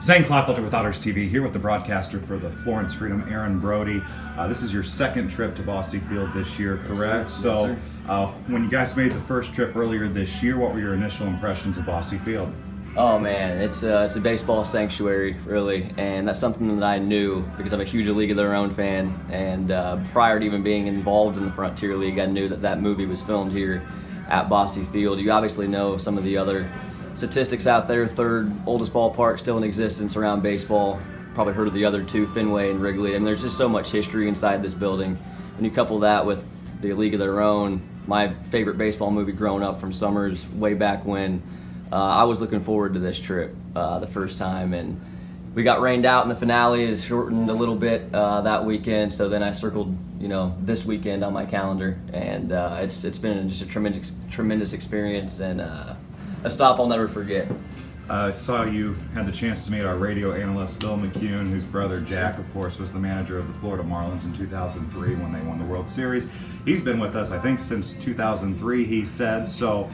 Zane Clodfelter with Otters TV, here with the broadcaster for the Florence Freedom, Aaron Brodie. This is your second trip to Bosse Field this year, correct? Yes, sir. When you guys made the first trip earlier this year, what were your initial impressions of Bosse Field? Oh man, it's a baseball sanctuary, really, and that's something that I knew because I'm a huge League of Their Own fan, and prior to even being involved in the Frontier League, I knew that movie was filmed here at Bosse Field. You obviously know some of the other statistics out there. Third oldest ballpark still in existence around baseball. Probably heard of the other two, Fenway and Wrigley. I mean, there's just so much history inside this building. When you couple that with the League of Their Own, my favorite baseball movie growing up from summers way back when, I was looking forward to this trip the first time, and we got rained out in the finale. It shortened a little bit that weekend, so then I circled, this weekend on my calendar, and it's been just a tremendous experience and a stop I'll never forget. I saw you had the chance to meet our radio analyst Bill McCune, whose brother Jack, of course, was the manager of the Florida Marlins in 2003 when they won the World Series. He's been with us, I think, since 2003, he said. So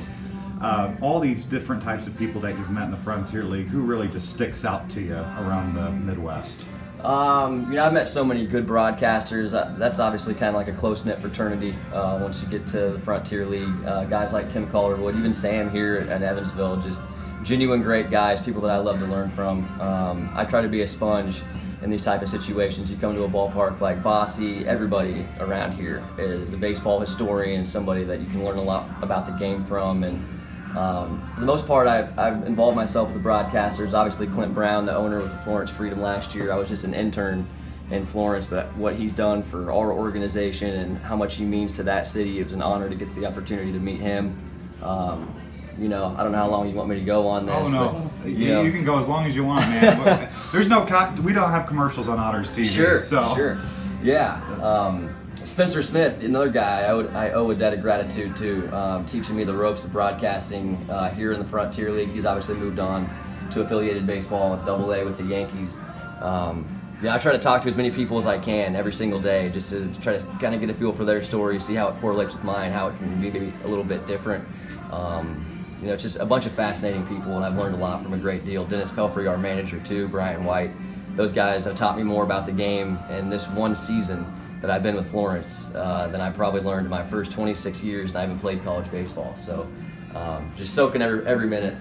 all these different types of people that you've met in the Frontier League, who really just sticks out to you around the Midwest? I've met so many good broadcasters. That's obviously kind of like a close-knit fraternity once you get to the Frontier League. Guys like Tim Calderwood, even Sam here at Evansville, just genuine great guys, people that I love to learn from. I try to be a sponge in these type of situations. You come to a ballpark like Bosse, everybody around here is a baseball historian, somebody that you can learn a lot about the game from. And for the most part, I've involved myself with the broadcasters. Obviously, Clint Brown, the owner with the Florence Freedom last year, I was just an intern in Florence, but what he's done for our organization and how much he means to that city, it was an honor to get the opportunity to meet him. I don't know how long you want me to go on this. Oh no, but, you can go as long as you want, man. There's no we don't have commercials on Otters TV. Sure. Yeah. Spencer Smith, another guy I owe a debt of gratitude to, teaching me the ropes of broadcasting here in the Frontier League. He's obviously moved on to affiliated baseball, AA with the Yankees. I try to talk to as many people as I can every single day, just to try to kind of get a feel for their story, see how it correlates with mine, how it can be maybe a little bit different. It's just a bunch of fascinating people, and I've learned a lot from a great deal. Dennis Pelfrey, our manager too, Brian White, those guys have taught me more about the game in this one season that I've been with Florence than I probably learned in my first 26 years, and I haven't played college baseball. So just soaking every minute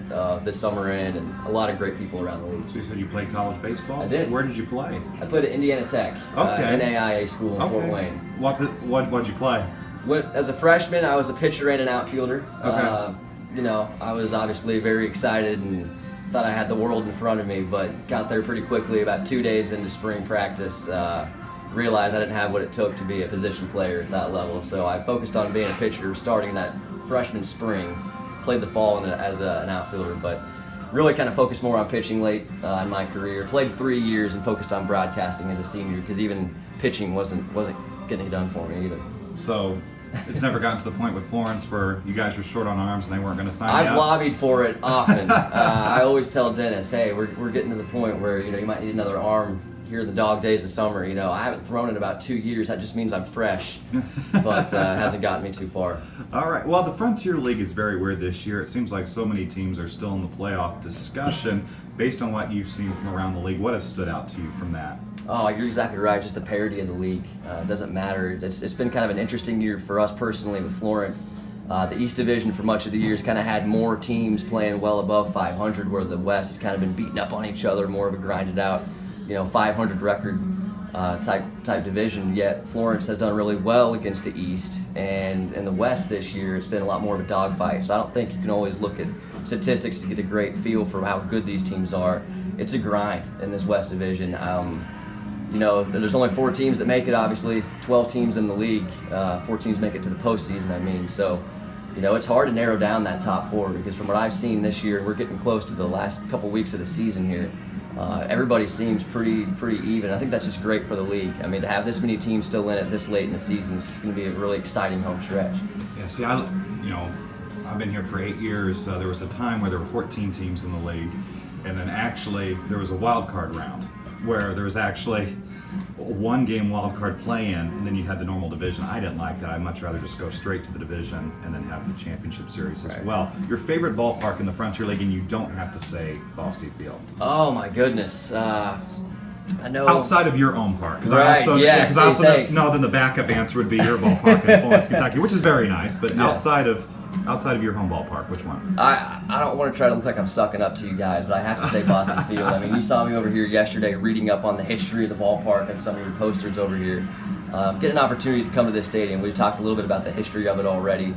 this summer in, and a lot of great people around the league. So you said you played college baseball? I did. Where did you play? I played at Indiana Tech, NAIA school in Fort Wayne. What'd you play? As a freshman, I was a pitcher and an outfielder. Okay. I was obviously very excited and thought I had the world in front of me, but got there pretty quickly. About 2 days into spring practice, realized I didn't have what it took to be a position player at that level. So I focused on being a pitcher starting that freshman spring, played the fall as an outfielder, but really kind of focused more on pitching late in my career. Played 3 years and focused on broadcasting as a senior because even pitching wasn't getting it done for me either. So it's never gotten to the point with Florence where you guys were short on arms and they weren't going to sign you I've up? lobbied for it often. I always tell Dennis, hey, we're getting to the point where you might need another arm here in the dog days of summer. I haven't thrown in about 2 years. That just means I'm fresh, but hasn't gotten me too far. All right. Well, the Frontier League is very weird this year. It seems like so many teams are still in the playoff discussion. Based on what you've seen from around the league, what has stood out to you from that? Oh, you're exactly right. Just the parity of the league. It doesn't matter. It's been kind of an interesting year for us personally with Florence. The East Division for much of the year has kind of had more teams playing well above 500, where the West has kind of been beating up on each other, more of a grinded out, 500 record type division. Yet Florence has done really well against the East, and in the West this year it's been a lot more of a dogfight. So I don't think you can always look at statistics to get a great feel for how good these teams are. It's a grind in this West Division. There's only 4 teams that make it, obviously, 12 teams in the league. 4 teams make it to the postseason, So, it's hard to narrow down that top 4 because from what I've seen this year, we're getting close to the last couple weeks of the season here. Everybody seems pretty even. I think that's just great for the league. To have this many teams still in it this late in the season is going to be a really exciting home stretch. Yeah, see, I've been here for 8 years. There was a time where there were 14 teams in the league, and then actually there was a wild card round where there was actually one-game wild card play-in, and then you had the normal division. I didn't like that. I'd much rather just go straight to the division and then have the championship series as well. Your favorite ballpark in the Frontier League, and you don't have to say Bosse Field. Oh my goodness. I know. Outside of your own park, because Right, I also, yes, I also thanks. know then the backup answer would be your ballpark in Florence, Kentucky, which is very nice. But outside of your home ballpark, which one? I don't want to try to look like I'm sucking up to you guys, but I have to say Bosse Field. I mean, you saw me over here yesterday reading up on the history of the ballpark and some of your posters over here. Get an opportunity to come to this stadium. We've talked a little bit about the history of it already.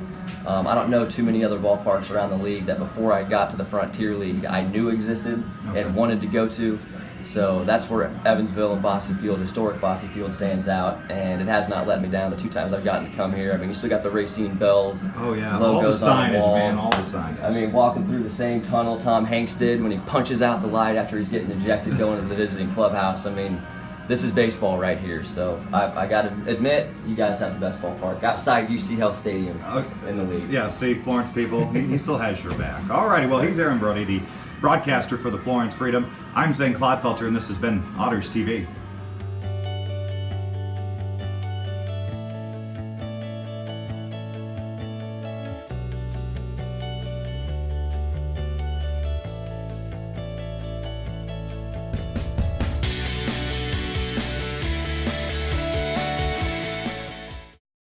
I don't know too many other ballparks around the league that before I got to the Frontier League I knew existed and wanted to go to. So that's where Evansville and Bosse Field, historic Bosse Field, stands out, and it has not let me down the 2 times I've gotten to come here. I mean, you still got the Racine Bells, all the logos on the signage, walls. man, all the signage. I mean, walking through the same tunnel Tom Hanks did when he punches out the light after he's getting ejected going to the visiting clubhouse. I mean, this is baseball right here. So I got to admit, you guys have the best ballpark outside UC Health Stadium in the league. Yeah, see, Florence people, he still has your back. All righty, well, he's Aaron Brodie, the broadcaster for the Florence Freedom. I'm Zane Clodfelter, and this has been Otters TV.